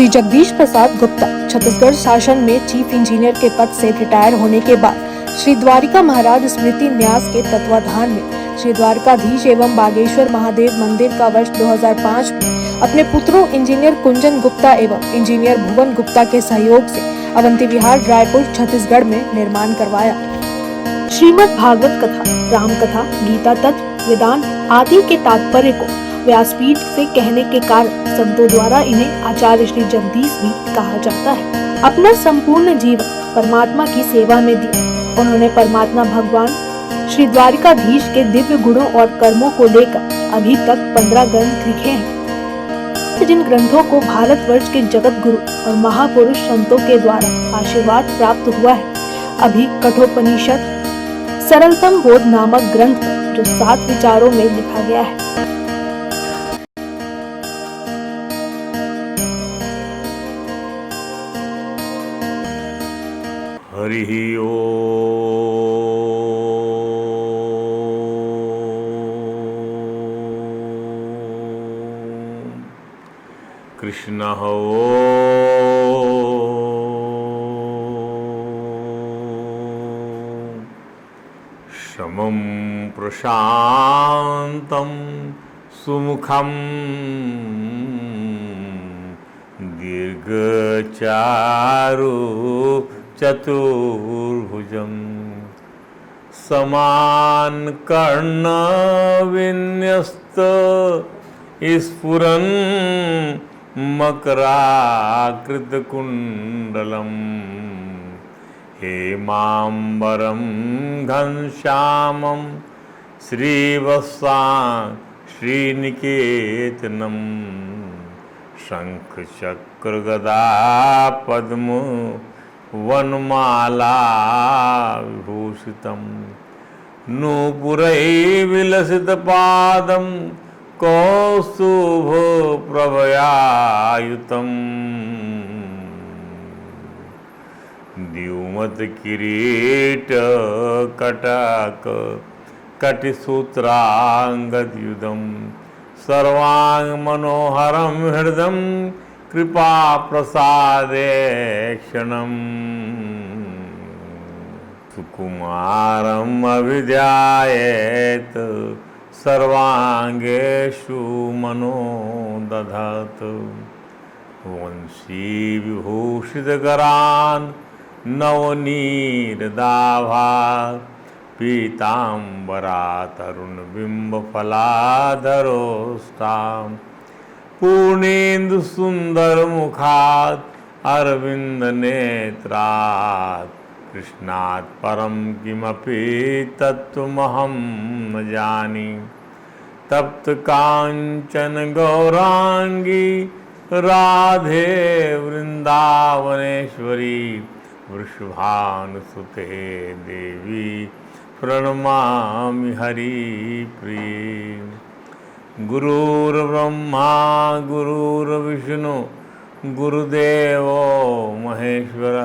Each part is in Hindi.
श्री जगदीश प्रसाद गुप्ता छत्तीसगढ़ शासन में चीफ इंजीनियर के पद से रिटायर होने के बाद श्री द्वारिका महाराज स्मृति न्यास के तत्वाधान में श्री द्वारकाधीश एवं बागेश्वर महादेव मंदिर का वर्ष 2005 में अपने पुत्रों इंजीनियर कुंजन गुप्ता एवं इंजीनियर भुवन गुप्ता के सहयोग से अवंती विहार रायपुर छत्तीसगढ़ में निर्माण करवाया। श्रीमद् भागवत कथा, राम कथा, गीता तत्व, वेदांत आदि के तात्पर्य को व्यासपीठ से कहने के कारण संतों द्वारा इन्हें आचार्य श्री जगदीश भी कहा जाता है। अपना संपूर्ण जीवन परमात्मा की सेवा में दिया। उन्होंने परमात्मा भगवान श्री द्वारिकाधीश के दिव्य गुणों और कर्मों को लेकर अभी तक 15 ग्रंथ लिखे हैं, जिन ग्रंथों को भारतवर्ष के जगत गुरु और महापुरुष संतों के द्वारा आशीर्वाद प्राप्त हुआ है। अभी कठोपनिषद सरलतम बोध नामक ग्रंथ जो 7 विचारों में लिखा गया है। हरि ओम। कृष्ण हो समं प्रशांतं सुमुखं दीर्घचारु चतुर्भुजं समान कर्ण विन्यस्त स्फुरन् मकराकृतकुण्डलं हेमाम्बरं घनश्यामं श्रीनिकेतनं शंखचक्रगदा पद्म वनमाला विभूषितं नूपुरैर्विलसितपादं कौस्तुभप्रभयायुतं द्युमत्किरीटकटक कटिसूत्राङ्गद्युतं सर्वाङ्गमनोहरं हृदं कृपा प्रसादेक्षणम् सुकुमारम् अभिध्यायेत् सर्वाङ्गेषु मनो दधत् वंशी विभूषितकरान् नवनीरदाभात् पीताम्बरातरुणबिम्बफलाधरोष्टाम् पूर्णेन्दु सुंदर मुखात् अरविंद नेत्रात् कृष्णात् परम किमपि तत्त्वमहं न जाने। तप्त कांचन गौरांगी राधे वृंदावनेश्वरी वृषभानुसुते देवी प्रणमामि हरिप्रिये। गुरुर्ब्रह्मा गुरुर्विष्णु गुरुदेवो महेश्वर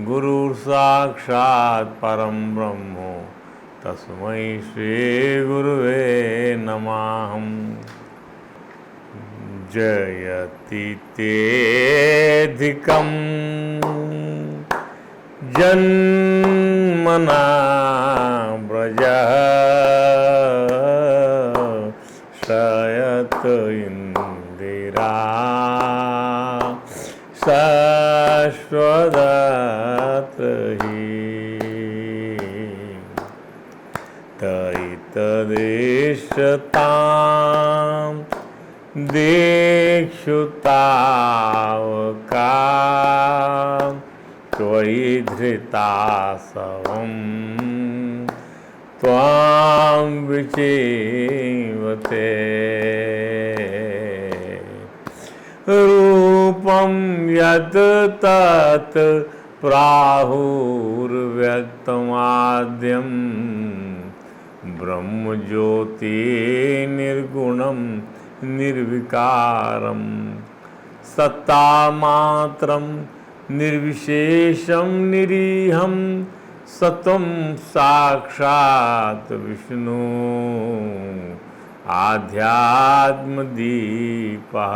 गुरुर्साक्षात् परं ब्रह्म तस्मै श्री गुरुवे नमः। जयति तेऽधिकं जन्मना व्रजः शयत इंदिरा शाश्वतहि तैतदेशतां दीक्षुतावका त्वयि धृतासवम् त्वां विचिवते रूपं यत् तत् प्राहुर्व्यक्तमाद्यं ब्रह्मज्योति निर्गुणं निर्विकारं सत्तामात्रं निर्विशेषं निरीहं सत्वं साक्षात् विष्णु आध्यात्मदीपः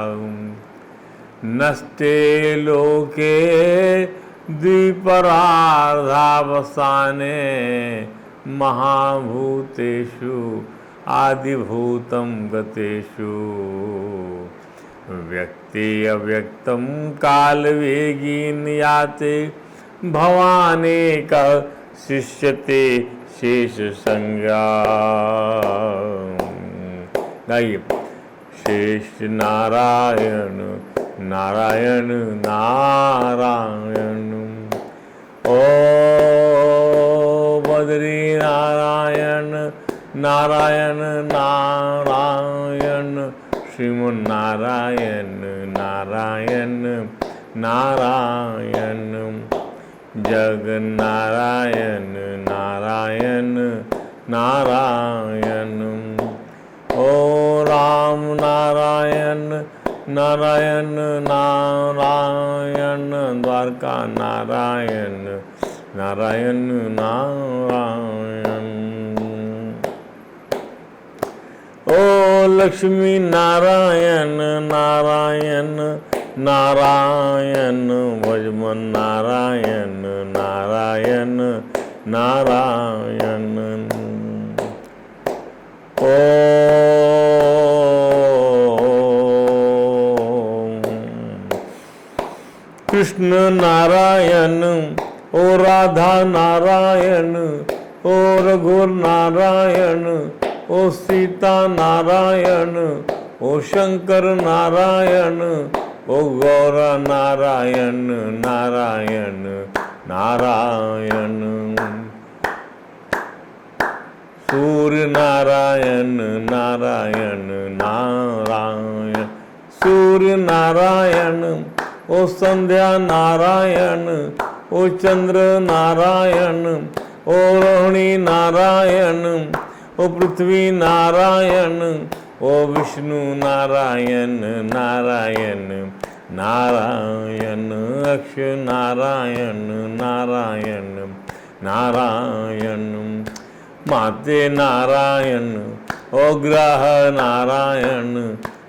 नष्टे लोके द्विपरार्धावसाने महाभूतेषु आदिभूतं गतेषु व्यक्ति अव्यक्तं कालवेगीन याते भवानेक शिष्यते शेष संज्ञा। गाइए। शेष नारायण नारायण नारायण। ओ बद्री नारायण नारायण नारायण। श्रीमन्नारायण नारायण नारायण। जगन्नारायण नारायण नारायण। ओ राम नारायण नारायण नारायण। द्वारका नारायण नारायण नारायण। ओ लक्ष्मी नारायण नारायण नारायण। भजमन नारायण नारायण नारायण। ओ कृष्ण नारायण। ओ राधा नारायण। ओ रघुवर नारायण। ओ सीता नारायण। ओ शंकर नारायण। ओ गौर नारायण नारायण नारायण। सूर्य नारायण नारायण नारायण। सूर्य नारायण। ओ संध्या नारायण। ओ चंद्र नारायण। ओ रोहिणी नारायण। ओ पृथ्वी नारायण। ओ विष्णु नारायण नारायण नारायण। अक्षय नारायण नारायण नारायण। माते नारायण। ओ ग्रह नारायण।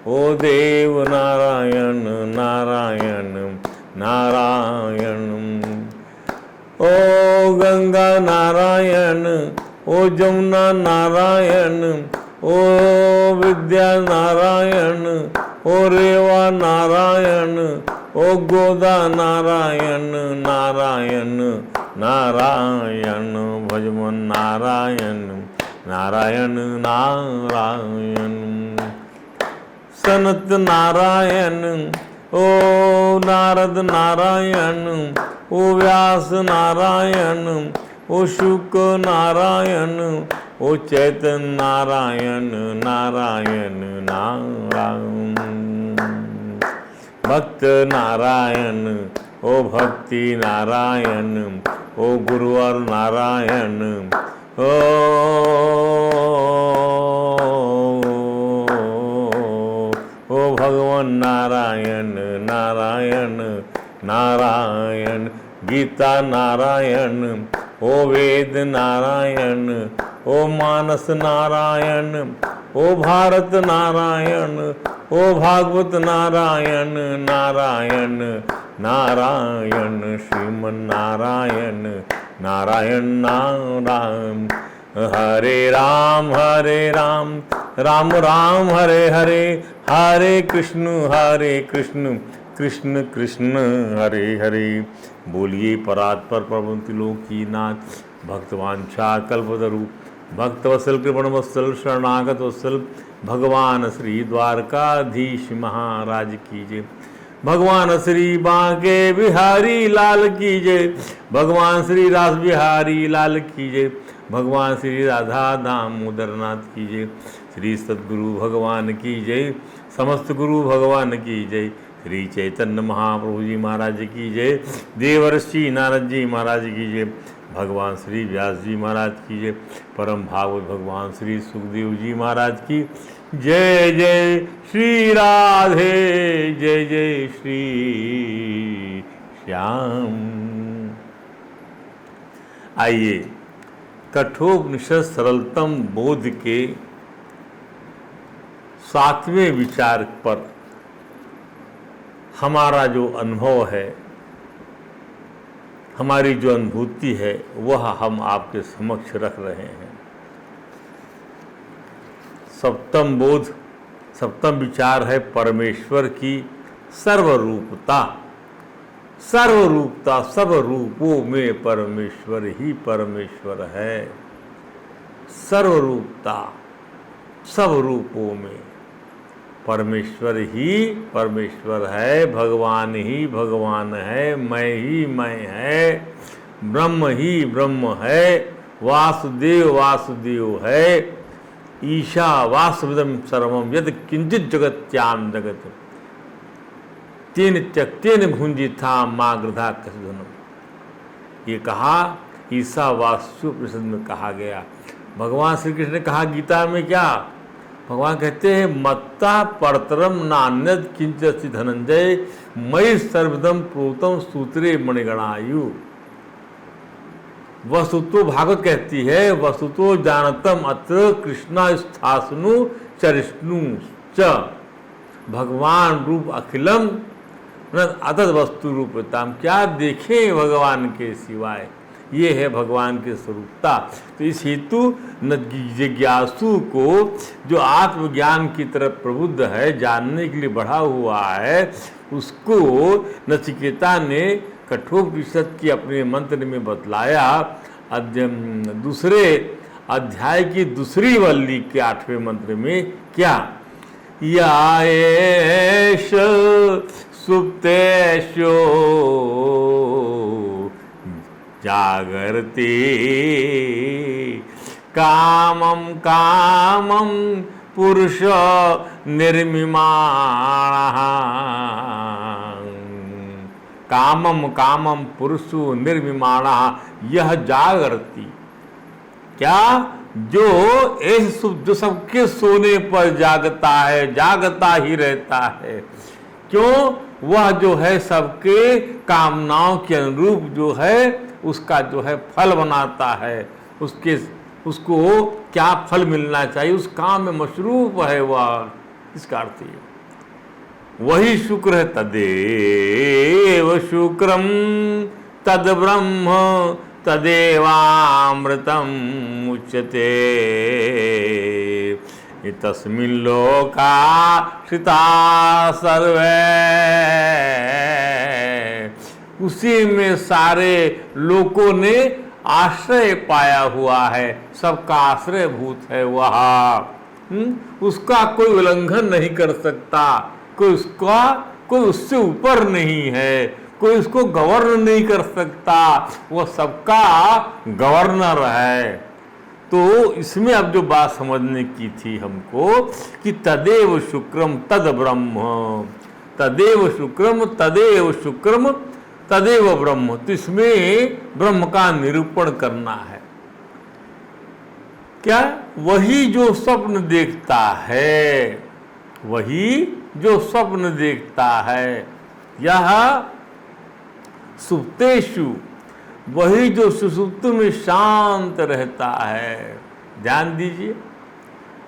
ओ देव नारायण नारायण नारायण। ओ गंगा नारायण। ओ जमुना नारायण। ओ विद्या नारायण। ओ रेवा नारायण। ओ गोदा नारायण नारायण नारायण। भजमन नारायण नारायण नारायण। सनत नारायण। ओ नारद नारायण। ओ व्यास नारायण। ओ शुक नारायण। ओ चैतन्य नारायण नारायण नारायण। भक्त नारायण। ओ भक्ति नारायण। ओ गुरुवर नारायण। ओ भगवान नारायण नारायण नारायण। गीता नारायण। ओ वेद नारायण। ओ मानस नारायण। ओ भारत नारायण। ओ भागवत नारायण नारायण नारायण। श्रीमन नारायण नारायण नारायण। हरे राम राम राम हरे हरे। हरे कृष्ण कृष्ण कृष्ण हरे हरे। बोलिए परात्पर प्रभु त्रिलोकीनाथ भक्तवांछा कल्पतरु भक्तवत्सल कृपण वत्सल शरणागत वत्सल भगवान श्री द्वारकाधीश महाराज की जय। भगवान श्री बांके बिहारी लाल की जय। भगवान श्री रास बिहारी लाल की जय। भगवान श्री राधा दामोदर नाथ की जय। श्री सद्गुरु भगवान की जय। समस्त गुरु भगवान की जय। श्री चैतन्य महाप्रभु जी महाराज की जय। देवर्षि नारद जी महाराज की जय। भगवान श्री व्यास जी महाराज की जय। परम भागवत भगवान श्री सुखदेव जी महाराज की जय। जय श्री राधे जय जय श्री श्याम। आइए कठोपनिषद सरलतम बोध के 7वें विचार पर हमारा जो अनुभव है, हमारी जो अनुभूति है, वह हम आपके समक्ष रख रहे हैं। सप्तम बोध, सप्तम विचार है परमेश्वर की सर्वरूपता। सर्वरूपता, सर्वरूपों में परमेश्वर ही परमेश्वर है। सर्वरूपता, सब रूपों में परमेश्वर ही परमेश्वर है, भगवान ही भगवान है, मैं ही मैं है, ब्रह्म ही ब्रह्म है, वासुदेव वासुदेव है, ईशा वासुविदम सर्वम यद किंचित जगत्याम जगत तेन त्यक्तेन भुंजिथा माँ गृधा कसधनम। ये कहा ईशा वास्तुपनिषद में कहा गया। भगवान श्री कृष्ण ने कहा गीता में क्या? भगवान कहते हैं मत्ता परतरम नान्यद किंचित धनंजय मयि सर्वदम प्रोतम सूत्रे मणिगणायु। वस्तुतो भागवत कहती है वस्तुतो जानतम अत्र कृष्णा स्थासनु चरिष्णु च भगवान रूप अखिलम अतद वस्तु रूपताम। क्या देखें भगवान के सिवाय, ये है भगवान की स्वरूपता। तो इस हेतु जिज्ञासु को जो आत्मज्ञान की तरफ प्रबुद्ध है, जानने के लिए बढ़ा हुआ है, उसको नचिकेता ने कठोपनिषद की अपने मंत्र में बतलाया। दूसरे अध्याय की दूसरी वल्ली के 8वें मंत्र में क्या? याएश सुप्तेशो जागर्ति कामं कामं पुरुष निर्मिमाणः। कामं कामं पुरुषो निर्मिमाणः यह जागर्ति। क्या? जो सबके सोने पर जागता है, जागता ही रहता है। क्यों? वह जो है सबके कामनाओं के अनुरूप जो है उसका जो है फल बनाता है। उसको क्या फल मिलना चाहिए, उस काम में मशरूफ है वह। इसका अर्थ है वही शुक्र है। तदेव शुक्रम तद ब्रह्म तदेवामृतम उच्यते तस्मिन् लोका श्रिता सर्वे। उसी में सारे लोगों ने आश्रय पाया हुआ है, सबका आश्रय भूत है वह। उसका कोई उल्लंघन नहीं कर सकता, कोई उससे ऊपर नहीं है, कोई उसको गवर्न नहीं कर सकता, वह सबका गवर्नर है। तो इसमें अब जो बात समझने की थी हमको कि तदेव शुक्रम तद ब्रह्म, तदेव शुक्रम तदेव शुक्रम तदेव ब्रह्म। तो इसमें ब्रह्म का निरूपण करना है। क्या? वही जो स्वप्न देखता है, वही जो स्वप्न देखता है, यह सुप्तेषु, वही जो सुसुप्त में शांत रहता है। ध्यान दीजिए,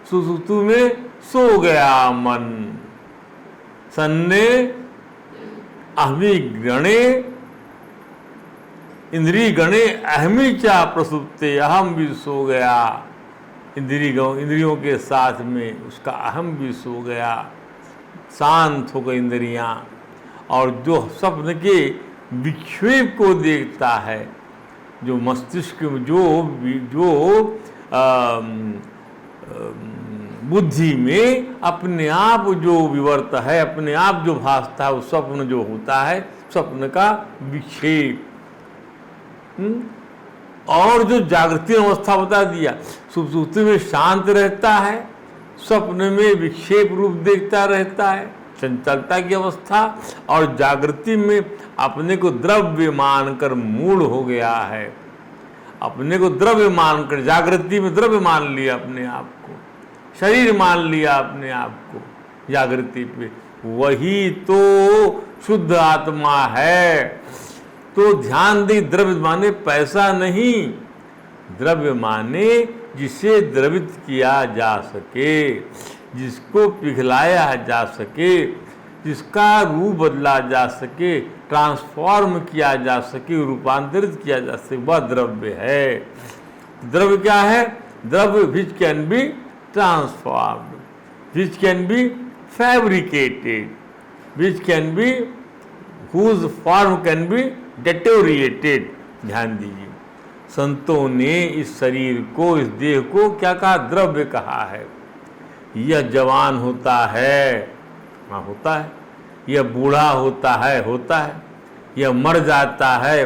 सुसुप्त में सो गया मन, सन्ने अहमी गणे इंद्री गणे अहमी चा प्रसुप्ते, अहम भी सो गया। इंद्रियों के साथ में उसका अहम भी सो गया, शांत हो गई इंद्रियां। और जो स्वप्न के विक्षेप को देखता है, जो मस्तिष्क में जो बुद्धि में अपने आप जो विवर्त है, अपने आप जो भासता है, वो स्वप्न जो होता है, स्वप्न का विक्षेप। और जो जागृति अवस्था बता दिया, सुप्ति में शांत रहता है, स्वप्न में विक्षेप रूप देखता रहता है, चंचलता की अवस्था। और जागृति में अपने को द्रव्य मानकर मूढ़ हो गया है, अपने को द्रव्य मानकर जागृति में द्रव्य मान लिया, अपने आप को शरीर मान लिया, अपने आप को जागृति पे। वही तो शुद्ध आत्मा है। तो ध्यान दे, द्रव्य माने पैसा नहीं, द्रव्य माने जिसे द्रवित किया जा सके, जिसको पिघलाया जा सके, जिसका रूप बदला जा सके, ट्रांसफॉर्म किया जा सके, रूपांतरित किया जा सके, वह द्रव्य है। द्रव्य क्या है? द्रव्य which can be transformed, which can be fabricated, which can be whose form can be deteriorated। ध्यान दीजिए, संतों ने इस शरीर को, इस देह को क्या कहा? द्रव्य कहा है। यह जवान होता है, हाँ होता है, यह बूढ़ा होता है, यह मर जाता है,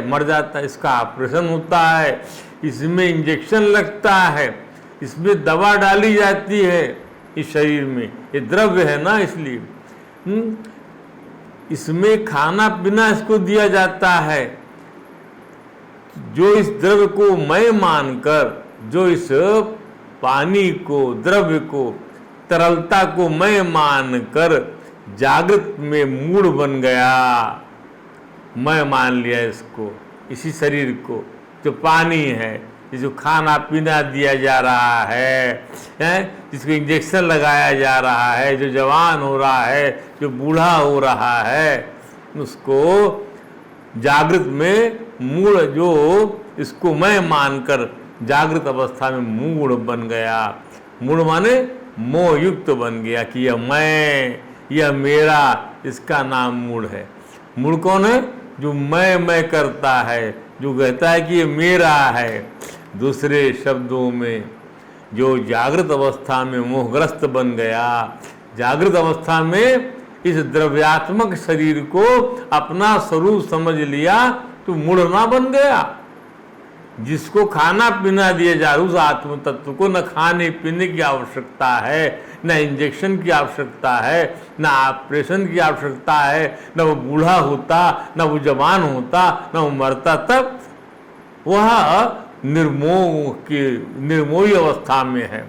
इसका ऑपरेशन होता है, इसमें इंजेक्शन लगता है, इसमें दवा डाली जाती है इस शरीर में, ये द्रव्य है ना, इसलिए इसमें खाना पीना इसको दिया जाता है। जो इस द्रव्य को मैं मानकर, जो इस पानी को, द्रव्य को, तरलता को मैं मानकर जागृत में मूढ़ बन गया, मैं मान लिया इसको, इसी शरीर को जो पानी है, जिसको खाना पीना दिया जा रहा है, जिसको इंजेक्शन लगाया जा रहा है, जो जवान हो रहा है, जो बूढ़ा हो रहा है, उसको जागृत में मूढ़, जो इसको मैं मानकर जागृत अवस्था में मूढ़ बन गया। मूढ़ माने मोहयुक्त बन गया कि यह मैं, यह मेरा, इसका नाम मूढ़ है। मूढ़ कौन है? जो मैं करता है, जो कहता है कि ये मेरा है। दूसरे शब्दों में जो जागृत अवस्था में मोहग्रस्त बन गया, जागृत अवस्था में इस द्रव्यात्मक शरीर को अपना स्वरूप समझ लिया, तो मूढ़ना बन गया। जिसको खाना पीना दिया जा, उस आत्म तत्व को न खाने पीने की आवश्यकता है, न इंजेक्शन की आवश्यकता है, न ऑपरेशन की आवश्यकता है, न वो बूढ़ा होता, न वो जवान होता, न वो मरता, तब वह निर्मोही अवस्था में है।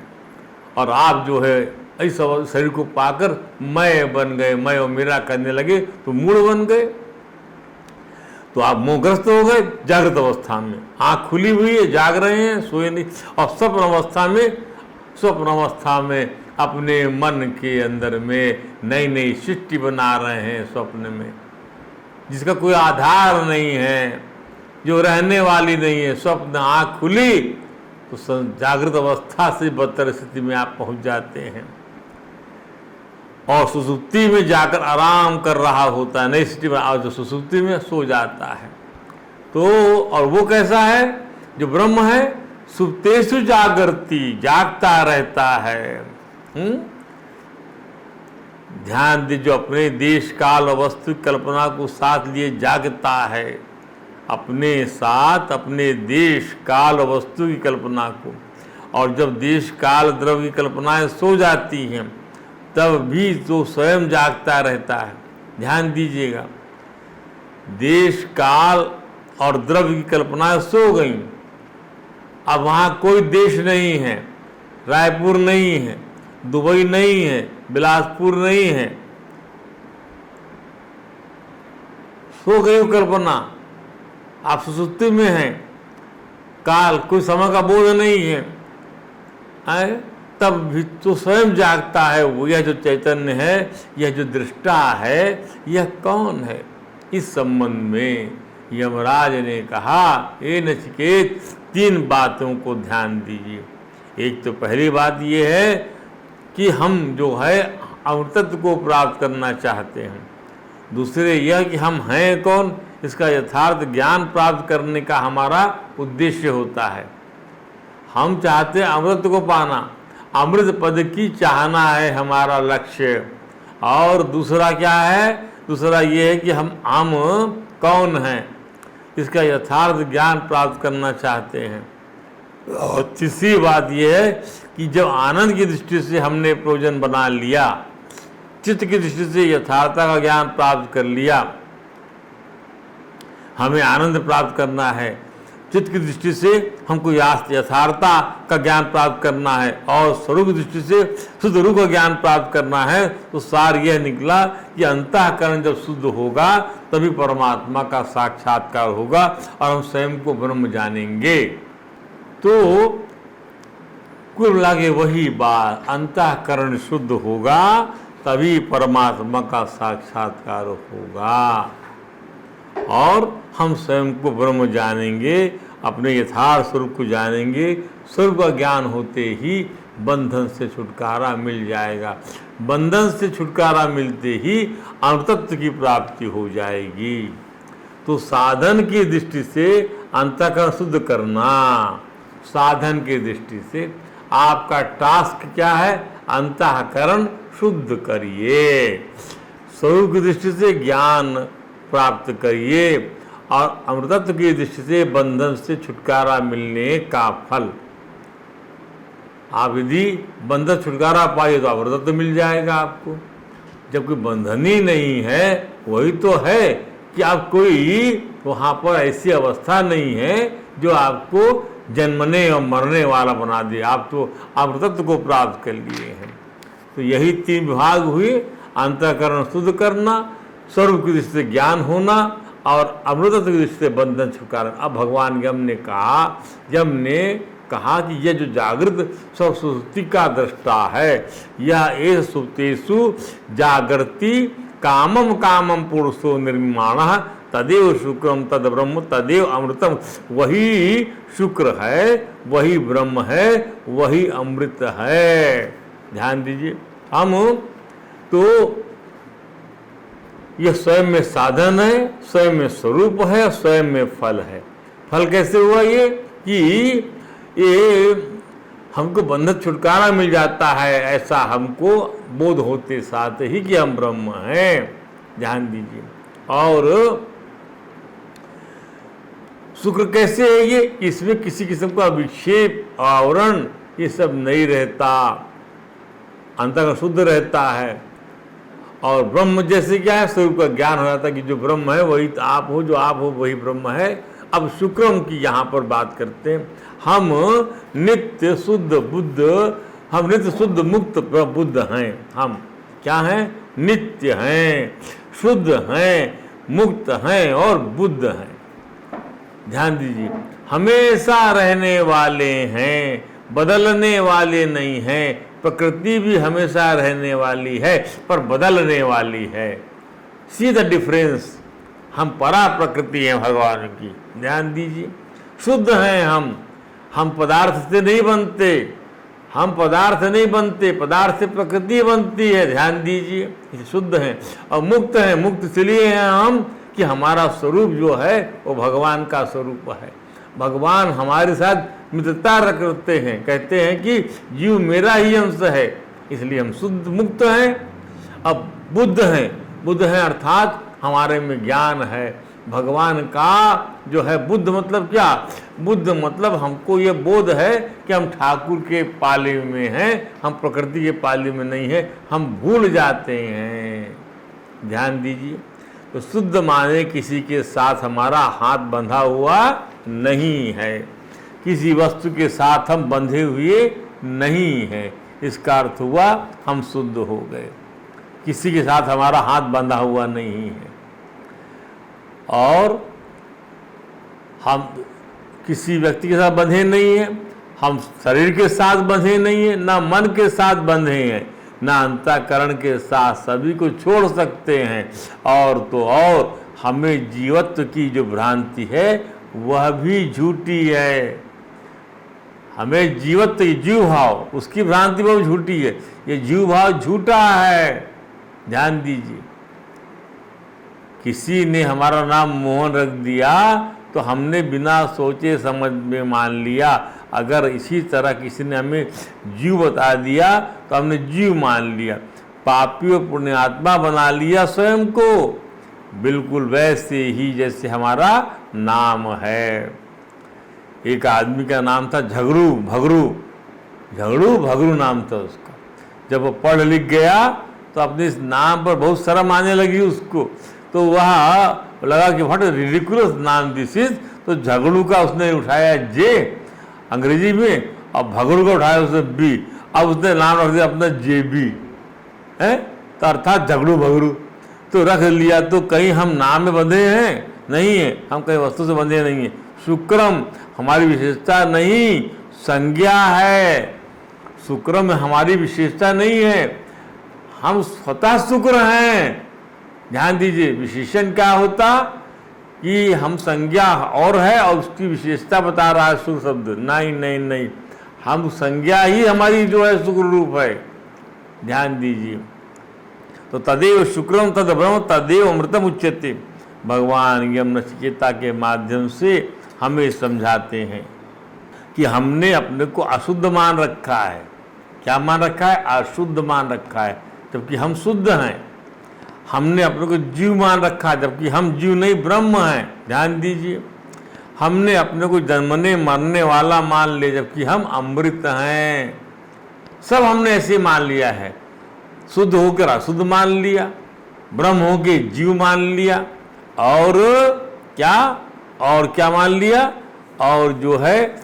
और आप जो है इस शरीर को पाकर मैं बन गए, मैं और मेरा करने लगे, तो मूढ़ बन गए। तो आप मोहग्रस्त हो गए जागृत अवस्था में, आँख खुली हुई है, जाग रहे हैं, सोए नहीं। और स्वप्न अवस्था में अपने मन के अंदर में नई नई सृष्टि बना रहे हैं स्वप्न में, जिसका कोई आधार नहीं है, जो रहने वाली नहीं है। स्वप्न आँख खुली तो जागृत अवस्था से बदतर स्थिति में आप पहुंच जाते हैं, और सुसुप्ति में जाकर आराम कर रहा होता है, नई स्थिति में, और जो सुसुप्ति में सो जाता है। तो और वो कैसा है? जो ब्रह्म है, सुप्तेषु जागृति, जागता रहता है। ध्यान दीजिए, अपने देश काल और वस्तु कल्पना को साथ लिए जागता है, अपने साथ अपने देश काल और वस्तु की कल्पना को। और जब देश काल द्रव्य की कल्पनाएं सो जाती हैं, तब भी तो स्वयं जागता रहता है। ध्यान दीजिएगा, देश काल और द्रव्य की कल्पनाएं सो गई, अब वहाँ कोई देश नहीं है, रायपुर नहीं है, दुबई नहीं है, बिलासपुर नहीं है, सो गई वो कल्पना। आप सुसुप्ति में हैं, काल, कोई समय का बोध नहीं है, तब भी तो स्वयं जागता है वो। यह जो चैतन्य है, यह जो दृष्टा है, यह कौन है? इस संबंध में यमराज ने कहा, ए नचिकेत, 3 बातों को ध्यान दीजिए। एक तो पहली बात यह है कि हम जो है अमृतत्व को प्राप्त करना चाहते हैं। दूसरे यह कि हम हैं कौन, इसका यथार्थ ज्ञान प्राप्त करने का हमारा उद्देश्य होता है। हम चाहते हैं अमृत को पाना, अमृत पद की चाहना है हमारा लक्ष्य। और दूसरा क्या है? दूसरा ये है कि हम कौन हैं, इसका यथार्थ ज्ञान प्राप्त करना चाहते हैं। और तीसरी बात यह है कि जब आनंद की दृष्टि से हमने प्रयोजन बना लिया, चित्त की दृष्टि से यथार्थता का ज्ञान प्राप्त कर लिया, हमें आनंद प्राप्त करना है, चित्त की दृष्टि से हमको यथार्थता का ज्ञान प्राप्त करना है, और स्वरूप की दृष्टि से शुद्ध रूप का ज्ञान प्राप्त करना है, तो सार यह निकला कि अंतःकरण जब शुद्ध होगा तभी परमात्मा का साक्षात्कार होगा और हम स्वयं को ब्रह्म जानेंगे। तो कुल मिला के वही बात, अंतःकरण शुद्ध होगा तभी परमात्मा का साक्षात्कार होगा और हम स्वयं को ब्रह्म जानेंगे, अपने यथार्थ स्वरूप को जानेंगे। स्वरूप का ज्ञान होते ही बंधन से छुटकारा मिल जाएगा। बंधन से छुटकारा मिलते ही अमृतत्व की प्राप्ति हो जाएगी। तो साधन की दृष्टि से अंतःकरण शुद्ध करना, साधन की दृष्टि से आपका टास्क क्या है? अंतःकरण शुद्ध करिए। स्वरूप की दृष्टि से ज्ञान प्राप्त करिए और अमृतत्व की दृष्टि से बंधन से छुटकारा मिलने का फल। आप यदि बंधन छुटकारा पाइए तो अमृतत्व मिल जाएगा आपको। जब कोई बंधन ही नहीं है, वही तो है कि आप कोई वहाँ पर ऐसी अवस्था नहीं है जो आपको जन्मने और मरने वाला बना दे। आप तो अमृतत्व को प्राप्त कर लिए हैं। तो यही 3 विभाग हुए, अंतःकरण शुद्ध करना, स्वरूप की दृष्टि से ज्ञान होना और अमृतत्व की दृष्टि से बंधन छुटकारा। अब भगवान यम ने कहा कि यह जो जागृत सब सुषुप्ति का दृष्टा है, यह एष सुप्तेषु जागृति कामम कामम पुरुषो निर्माणः तदेव शुक्रम तद ब्रह्म तदेव अमृतम। वही शुक्र है, वही ब्रह्म है, वही अमृत है। ध्यान दीजिए, हम तो यह स्वयं में साधन है, स्वयं में स्वरूप है, स्वयं में फल है। फल कैसे हुआ? ये हमको बंधन छुटकारा मिल जाता है, ऐसा हमको बोध होते साथ ही कि हम ब्रह्म हैं। ध्यान दीजिए। और शुक्र कैसे है? ये इसमें किसी किस्म का विक्षेप आवरण ये सब नहीं रहता, अंतःकरण शुद्ध रहता है। और ब्रह्म जैसे क्या है? स्वरूप का ज्ञान हो जाता है कि जो ब्रह्म है वही आप हो, जो आप हो वही ब्रह्म है। अब शुक्रम की यहाँ पर बात करते हैं। हम नित्य शुद्ध बुद्ध, हम नित्य शुद्ध मुक्त बुद्ध हैं। हम क्या हैं? नित्य हैं, शुद्ध हैं, मुक्त हैं और बुद्ध हैं। ध्यान दीजिए, हमेशा रहने वाले हैं, बदलने वाले नहीं हैं। प्रकृति भी हमेशा रहने वाली है पर बदलने वाली है। See the difference. हम परा प्रकृति हैं भगवान की। ध्यान दीजिए, शुद्ध हैं हम पदार्थ से नहीं बनते, हम पदार्थ नहीं बनते, पदार्थ से प्रकृति बनती है। ध्यान दीजिए, शुद्ध हैं और मुक्त हैं। मुक्त इसलिए हैं हम कि हमारा स्वरूप जो है वो भगवान का स्वरूप है। भगवान हमारे साथ मित्रता रखते हैं, कहते हैं कि जीव मेरा ही अंश है, इसलिए हम शुद्ध मुक्त हैं। अब बुद्ध हैं अर्थात हमारे में ज्ञान है भगवान का जो है। बुद्ध मतलब क्या? बुद्ध मतलब हमको ये बोध है कि हम ठाकुर के पाले में हैं, हम प्रकृति के पाले में नहीं है, हम भूल जाते हैं। ध्यान दीजिए, तो शुद्ध माने किसी के साथ हमारा हाथ बंधा हुआ नहीं है, किसी वस्तु के साथ हम बंधे हुए नहीं हैं। इसका अर्थ हुआ हम शुद्ध हो गए। किसी के साथ हमारा हाथ बंधा हुआ नहीं है और हम किसी व्यक्ति के साथ बंधे नहीं हैं, हम शरीर के साथ बंधे नहीं हैं, ना मन के साथ बंधे हैं, ना अंतःकरण के साथ। सभी को छोड़ सकते हैं। और तो और हमें जीवत्व की जो भ्रांति है वह भी झूठी है। हमें जीवत्व, जीव भाव, उसकी भ्रांति बहुत झूठी है। ये जीव भाव झूठा है। ध्यान दीजिए, किसी ने हमारा नाम मोहन रख दिया तो हमने बिना सोचे समझ में मान लिया। अगर इसी तरह किसी ने हमें जीव बता दिया तो हमने जीव मान लिया, पापी और पुण्यात्मा बना लिया स्वयं को, बिल्कुल वैसे ही जैसे हमारा नाम है। एक आदमी का नाम था झगड़ू भगरू नाम था उसका। जब वो पढ़ लिख गया तो अपने इस नाम पर बहुत शर्म आने लगी उसको, तो वह लगा कि व्हाट रिडिकुलस नाम दिस इज। तो झगड़ू का उसने उठाया जे अंग्रेजी में और भगरू का उठाया उसने बी। अब उसने नाम रख दिया अपना JB है, तो अर्थात झगड़ू भगरू तो रख लिया। तो कहीं हम नाम में बंधे हैं? नहीं है। हम कहीं वस्तु से बंधे नहीं है। शुक्रम हमारी विशेषता नहीं, संज्ञा है। शुक्रम हमारी विशेषता नहीं है। हम स्वतः शुक्र हैं। ध्यान दीजिए, विशेषण क्या होता कि हम संज्ञा और है और उसकी विशेषता बता रहा है शुक्र शब्द। नहीं नहीं नहीं, हम संज्ञा ही हमारी जो है शुक्र रूप है। ध्यान दीजिए, तो तदेव शुक्रम तद ब्रह्म तदेव अमृतम उच्यते। भगवान यम नचिकेता के माध्यम से हमें समझाते हैं कि हमने अपने को अशुद्ध मान रखा है। क्या मान रखा है? अशुद्ध मान रखा है, जबकि हम शुद्ध हैं। हमने अपने को जीव मान रखा है, जबकि हम जीव नहीं ब्रह्म हैं। ध्यान दीजिए, हमने अपने को जन्मने मरने वाला मान लिया, जबकि हम अमृत हैं। सब हमने ऐसे मान लिया है। शुद्ध होकर अशुद्ध मान लिया, ब्रह्म होकर जीव मान लिया, और क्या मान लिया? और जो है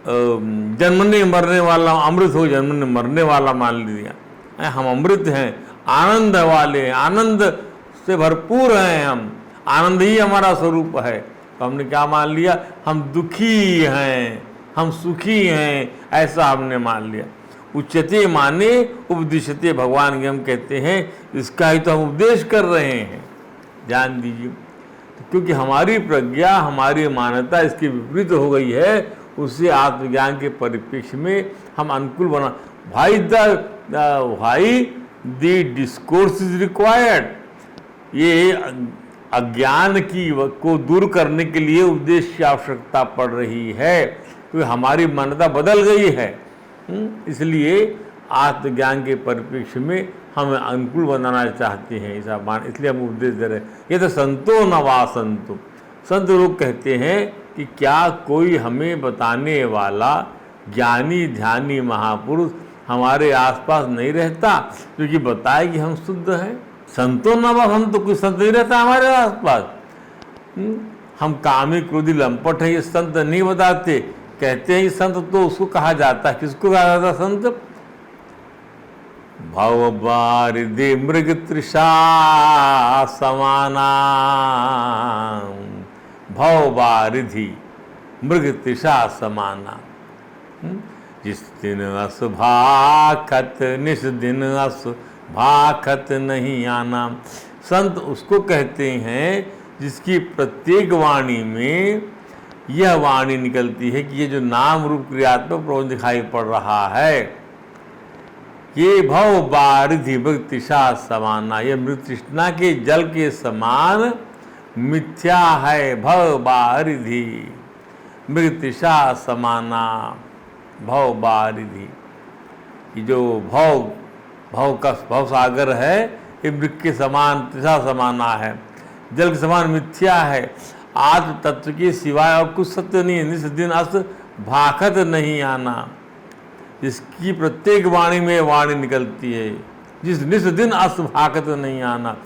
जन्मने मरने वाला, अमृत हो जन्मने मरने वाला मान लिया। हम अमृत हैं, आनंद वाले, आनंद से भरपूर हैं। हम आनंद ही हमारा स्वरूप है। तो हमने क्या मान लिया? हम दुखी हैं, हम सुखी हैं, ऐसा हमने मान लिया। उच्यते माने उपदिशते, भगवान हम कहते हैं इसका ही तो हम उपदेश कर रहे हैं। ध्यान दीजिए, तो क्योंकि हमारी प्रज्ञा, हमारी मान्यता इसके विपरीत हो गई है, उससे आत्मज्ञान के परिप्रेक्ष्य में हम अनुकूल बना। भाई द डिस्कोर्स इज रिक्वायर्ड। ये अज्ञान को दूर करने के लिए उपदेश की आवश्यकता पड़ रही है, क्योंकि हमारी मान्यता बदल गई है। इसलिए आत्मज्ञान के परिप्रेक्ष्य में हमें अनुकूल बनाना चाहते हैं, इसलिए हम उपदेश दे रहे हैं। ये तो संतो न वा संतो, संत लोग कहते हैं कि क्या कोई हमें बताने वाला ज्ञानी ध्यानी महापुरुष हमारे आसपास नहीं रहता, क्योंकि बताए कि हम शुद्ध हैं। संतो न वा संतो, कोई संत नहीं रहता हमारे आसपास। हम कामी क्रोधी लंपट है, ये संत नहीं बताते। कहते हैं संत, तो उसको कहा जाता है, किसको कहा जाता है संत? भवबारिधि मृग तृषा समाना। भवबारिधि मृग तृषा समाना। जिस दिन अस भाखत निस दिन अस भाखत नहीं आना। संत उसको कहते हैं जिसकी प्रत्येक वाणी में यह वाणी निकलती है कि ये जो नाम रूप क्रियात्मक प्रपंच दिखाई पड़ रहा है, ये भव बारिधि मृग तृषा समाना, ये मृग तृष्णा के जल के समान मिथ्या है। भव बारिधि मृग तृषा समाना। भव बारिधि, ये जो भव सागर है, ये मृग के समान तृषा समाना है, जल के समान मिथ्या है। आत्म तत्व के सिवाय और कुछ सत्य नहीं है। निस दिन अस भाखत नहीं आना, जिसकी प्रत्येक वाणी में वाणी निकलती है। जिस निस दिन अस भाखत नहीं आना,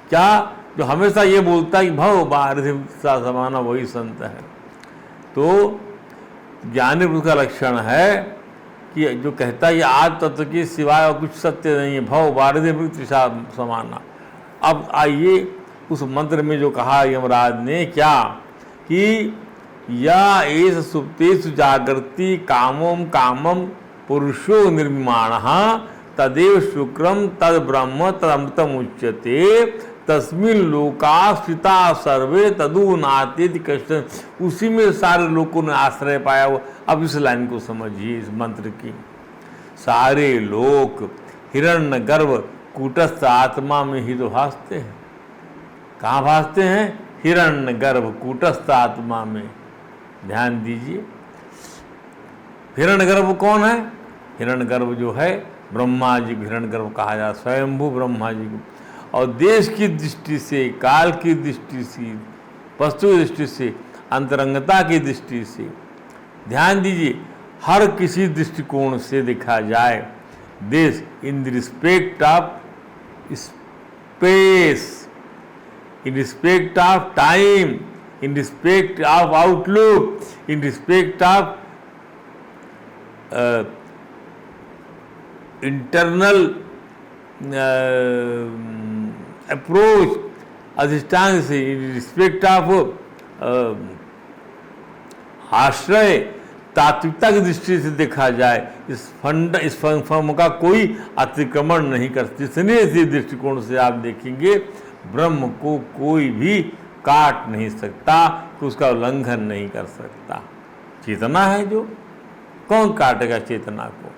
क्या जो हमेशा ये बोलता है कि भव बारिधि समाना, वही संत है। तो ज्ञानी पुरुष का लक्षण है कि जो कहता है ये आत्म तत्व के सिवाय और कुछ सत्य नहीं है, भव बारिधि तृषा समाना। अब आइए उस मंत्र में जो कहा यमराज ने, क्या कि या एष सुप्तेषु जागृति कामोम कामम पुरुषो निर्माणः तदेव शुक्रम तद ब्रह्म तदमृतम उच्यते तस्मिन् लोकाश्रिता सर्वे तदु नातेति कश्चन। उसी में सारे लोगों ने आश्रय पाया हुआ। अब इस लाइन को समझिए, इस मंत्र की। सारे लोक हिरण्य गर्भ कूटस्थ आत्मा में ही तो भासते हैं। कहाँ भासते हैं? हिरण्य गर्भ कूटस्थ आत्मा में। ध्यान दीजिए, हिरण्य गर्भ कौन है? हिरण्य गर्भ जो है ब्रह्मा जी को हिरण्य गर्भ कहा जाता, स्वयंभू ब्रह्मा जी को। और देश की दृष्टि से, काल की दृष्टि से, वस्तु की दृष्टि से, अंतरंगता की दृष्टि से, ध्यान दीजिए, हर किसी दृष्टिकोण से देखा जाए, देश in the respect of space, in respect of time, in respect of outlook, in respect of internal approach, अधिष्ठान से, in respect of आश्रय, तात्विकता की दृष्टि से देखा जाए इस फर्म का कोई अतिक्रमण नहीं कर, जितने इसी दृष्टिकोण से आप देखेंगे ब्रह्म को कोई भी काट नहीं सकता, कि उसका उल्लंघन नहीं कर सकता। चेतना है जो, कौन काटेगा चेतना को?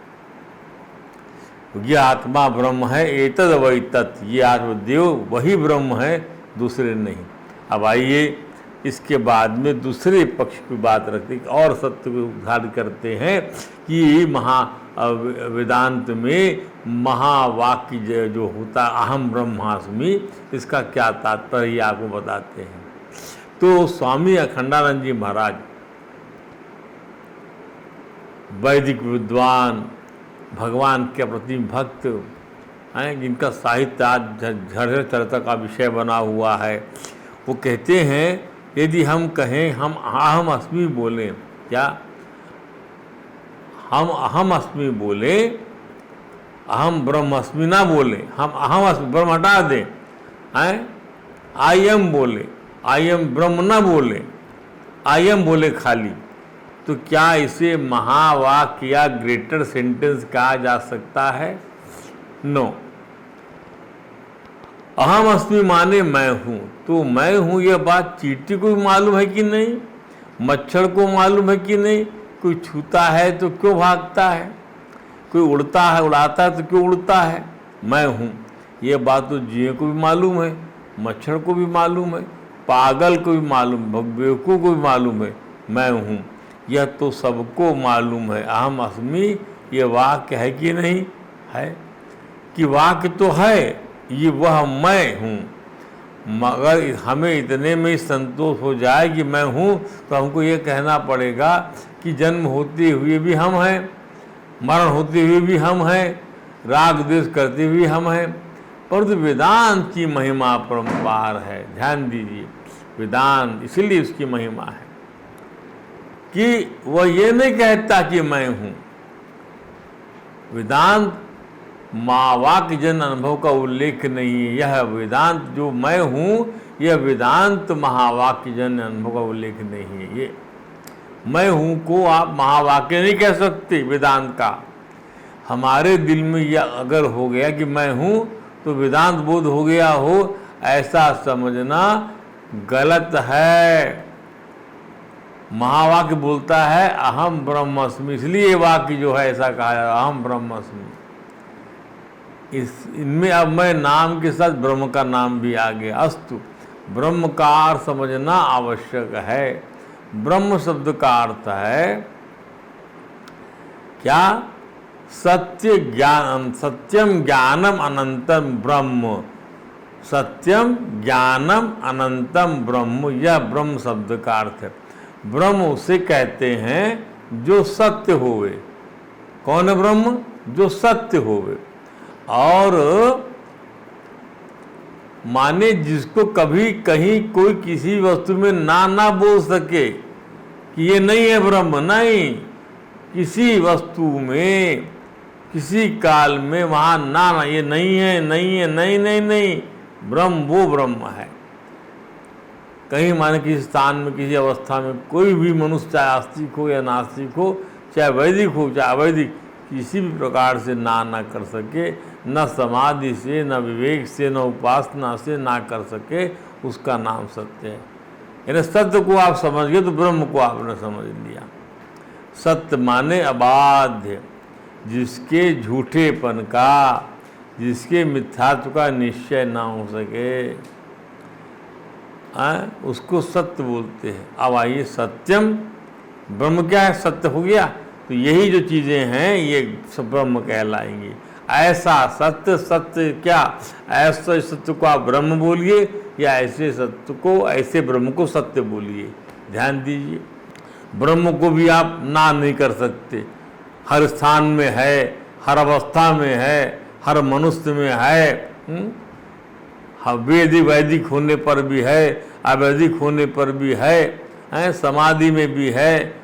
ये आत्मा ब्रह्म है, एतद वही तत्, ये आत्मदेव वही ब्रह्म है, दूसरे नहीं। अब आइए इसके बाद में दूसरे पक्ष की बात रखते और सत्य को उद्घाटन करते हैं कि वेदांत में महावाक्य जो होता अहम ब्रह्मास्मि, इसका क्या तात्पर्य आपको बताते हैं। तो स्वामी अखंडानंद जी महाराज वैदिक विद्वान, भगवान के प्रति भक्त हैं, जिनका साहित्य आज झरझर चर्चा का विषय बना हुआ है, वो कहते हैं यदि हम कहें हम अहम अस्मि बोलें, क्या हम अहम अस्मि बोले, अहम ब्रह्मस्मि ना बोले, हम अहम अस्मि ब्रह्म हटा दें, हैं आई एम बोले, आई एम ब्रह्म ना बोले, आई एम बोले खाली, तो क्या इसे महावाक्य या ग्रेटर सेंटेंस कहा जा सकता है? नो। अहम अस्मि माने मैं हूँ, तो मैं हूँ यह बात चींटी को भी मालूम है कि नहीं, मच्छर को मालूम है कि नहीं, कोई छूता है तो क्यों भागता है, कोई उड़ता है उड़ाता है तो क्यों उड़ता है, मैं हूँ यह बात तो जिये को भी मालूम है, मच्छर को भी मालूम है, पागल को भी मालूम, बेवकूफ़ को भी मालूम है मैं हूँ, यह तो सबको मालूम है। अहम अस्मि ये वाक्य है कि नहीं है, कि वाक्य तो है, ये वह मैं हूँ, मगर हमें इतने में ही संतोष हो जाए कि मैं हूँ, तो हमको ये कहना पड़ेगा कि जन्म होते हुए भी हम हैं, मरण होते हुए भी हम हैं, राग द्वेष करते हुए हम हैं। परंतु वेदांत की महिमा परम्पार है, ध्यान दीजिए, वेदांत इसलिए उसकी महिमा है कि वह ये नहीं कहता कि मैं हूँ। वेदांत महावाक्य जन अनुभव का उल्लेख नहीं है, यह वेदांत जो मैं हूँ, यह वेदांत महावाक्य जन अनुभव का उल्लेख नहीं है। ये मैं हूँ को आप महावाक्य नहीं कह सकते वेदांत का। हमारे दिल में यह अगर हो गया कि मैं हूँ तो वेदांत बोध हो गया हो, ऐसा समझना गलत है। महावाक्य बोलता है अहम ब्रह्मास्मि, इसलिए वाक्य जो है ऐसा कहा है अहम ब्रह्मास्मि। इनमें अब मैं नाम के साथ ब्रह्म का नाम भी आ गया। अस्तु, ब्रह्म का अर्थ समझना आवश्यक है। ब्रह्म शब्द का अर्थ है क्या? सत्य ज्ञान, सत्यम ज्ञानम अनंतम ब्रह्म, सत्यम ज्ञानम अनंतम ब्रह्म, यह ब्रह्म शब्द का अर्थ है। ब्रह्म उसे कहते हैं जो सत्य होवे। कौन है ब्रह्म? जो सत्य होवे। और माने जिसको कभी कहीं कोई किसी वस्तु में ना बोल सके कि ये नहीं है ब्रह्म, नहीं, किसी वस्तु में किसी काल में वहाँ ना ये नहीं है, नहीं है, नहीं नहीं नहीं, ब्रह्म वो ब्रह्म है। कहीं माने किसी स्थान में किसी अवस्था में कोई भी मनुष्य, चाहे आस्तिक हो या नास्तिक हो, चाहे वैदिक हो चाहे अवैदिक, किसी भी प्रकार से ना कर सके, न समाधि से, न विवेक से, न उपासना से ना कर सके, उसका नाम सत्य है। यानी सत्य को आप समझ गए तो ब्रह्म को आपने समझ लिया। सत्य माने अबाध्य, जिसके झूठेपन का, जिसके मिथ्यात्व का निश्चय ना हो सके, उसको सत्य बोलते हैं। अब आइए, सत्यम ब्रह्म क्या है? सत्य हो गया, तो यही जो चीज़ें हैं ये सब ब्रह्म कहलाएंगी। ऐसा सत्य, सत्य क्या? ऐसे सत्य को आप ब्रह्म बोलिए या ऐसे सत्य को, ऐसे ब्रह्म को सत्य बोलिए। ध्यान दीजिए, ब्रह्म को भी आप ना नहीं कर सकते। हर स्थान में है, हर अवस्था में है, हर मनुष्य में है। वैदिक होने पर भी है, अवैदिक होने पर भी है, समाधि में भी है,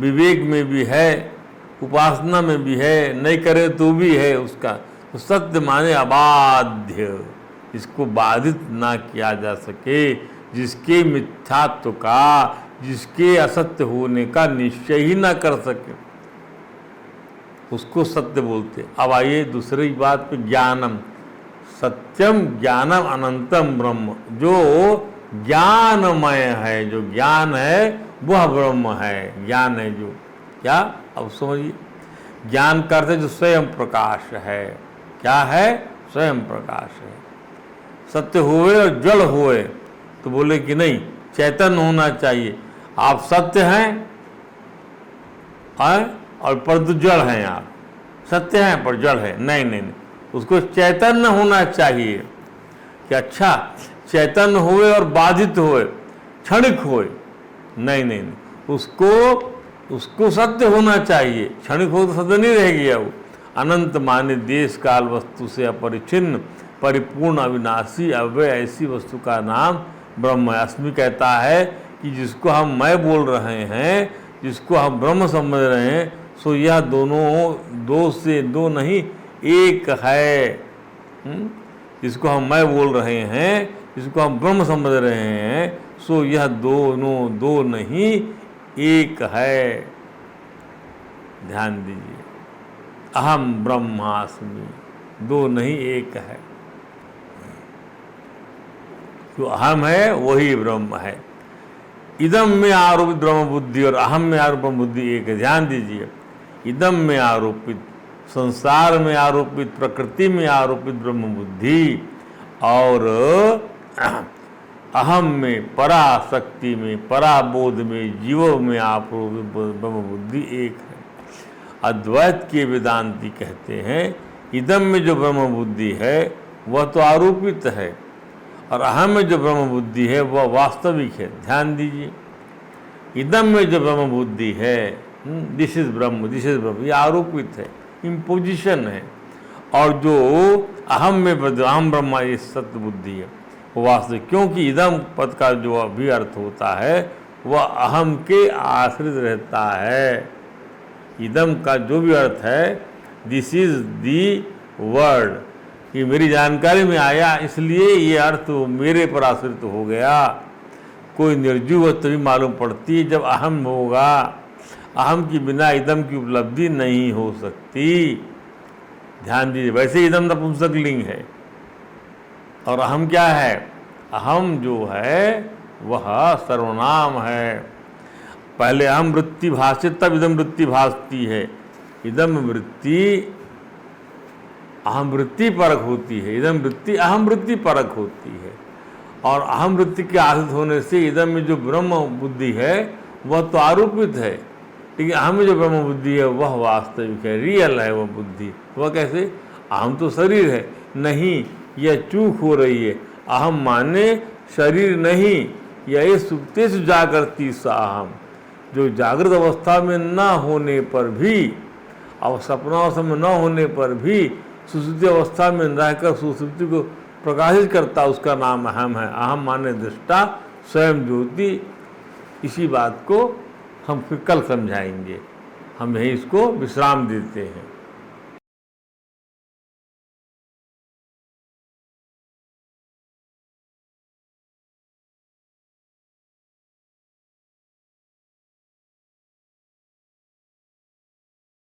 विवेक में भी है, उपासना में भी है, नहीं करे तो भी है उसका। तो सत्य माने अबाध्य, इसको बाधित ना किया जा सके, जिसके मिथ्यात्व का, जिसके असत्य होने का निश्चय ही ना कर सके उसको सत्य बोलते। अब आइए दूसरी बात पे, ज्ञानम, सत्यम ज्ञानम अनंतम ब्रह्म, जो ज्ञानमय है, जो ज्ञान है वह ब्रह्म है। ज्ञान है जो, क्या, अब समझिए, ज्ञान का अर्थ है जो स्वयं प्रकाश है। क्या है? स्वयं प्रकाश है। सत्य हुए और जड़ हुए तो बोले कि नहीं, चैतन्य होना चाहिए। आप सत्य हैं और परंतु जड़ हैं। आप सत्य हैं पर जड़ है, नहीं नहीं नहीं, उसको चैतन्य होना चाहिए कि अच्छा चैतन्य हुए और बाधित हुए, क्षणिक हुए, नहीं नहीं नहीं, उसको सत्य होना चाहिए। क्षणिक हो तो सत्य नहीं रहेगी। वो अनंत माने देश काल वस्तु से अपरिचिन्न परिपूर्ण अविनाशी अव्यय ऐसी वस्तु का नाम ब्रह्म है। अस्मि कहता है कि जिसको हम मैं बोल रहे हैं, जिसको हम ब्रह्म समझ रहे हैं, सो यह दोनों दो से दो नहीं एक है। जिसको हम मैं बोल रहे हैं, जिसको हम ब्रह्म समझ रहे हैं, सो यह दोनों दो नहीं एक है। ध्यान दीजिए, अहम ब्रह्मास्मि, दो नहीं एक है। जो अहम है वही ब्रह्म है। इदम में आरोपित ब्रह्म बुद्धि और अहम में आरोपित ब्रह्म बुद्धि एक है। ध्यान दीजिए, इदम में आरोपित, संसार में आरोपित, प्रकृति में आरोपित ब्रह्म बुद्धि और अहम में, पराशक्ति में, पराबोध में, जीवों में आरोपित ब्रह्म बुद्धि एक है। अद्वैत के वेदांती कहते हैं इदम में जो ब्रह्म बुद्धि है वह तो आरोपित है और अहम में जो ब्रह्म बुद्धि है वह वास्तविक है। ध्यान दीजिए, इदम में जो ब्रह्म बुद्धि है, this is Brahma, this is ब्रह्म, ये आरोपित है, इम्पोजिशन है। और जो अहम में अहम ब्रह्म, ये सत्य बुद्धि है, वो वास्तविक। क्योंकि इदम पद का जो अभी अर्थ होता है वह अहम के आश्रित रहता है। इदम का जो भी अर्थ है, दिस इज दी वर्ड, ये मेरी जानकारी में आया इसलिए ये अर्थ मेरे पर आश्रित हो गया। कोई निर्जीव वस्तु भी मालूम पड़ती है जब अहम होगा। अहम की बिना इदम की उपलब्धि नहीं हो सकती। ध्यान दीजिए, वैसे इदम नपुंसक लिंग है और अहम क्या है? अहम जो है वह सर्वनाम है। पहले अहम वृत्ति भाषित, तब इदम वृत्ति भासती है। इदम वृत्ति अहम वृत्ति परक होती है, इदम वृत्ति अहम वृत्ति परक होती है। और अहम वृत्ति के आश्रित होने से इदम में जो ब्रह्म बुद्धि है वह तो आरोपित है, लेकिन अहम में जो ब्रह्म बुद्धि है वह वास्तविक है, रियल है। वह बुद्धि वह कैसे? अहम तो शरीर है, नहीं, यह चूक हो रही है। अहम माने शरीर नहीं, यह सुप्तेषु जागृति सा अहम, जो जागृत अवस्था में न होने पर भी और सपनावस्था में न होने पर भी सुषुप्ति अवस्था में रहकर सुषुप्ति को प्रकाशित करता, उसका नाम अहम है। अहम माने दृष्टा, स्वयं ज्योति। इसी बात को हम फिर कल समझाएंगे। हम यही इसको विश्राम देते हैं।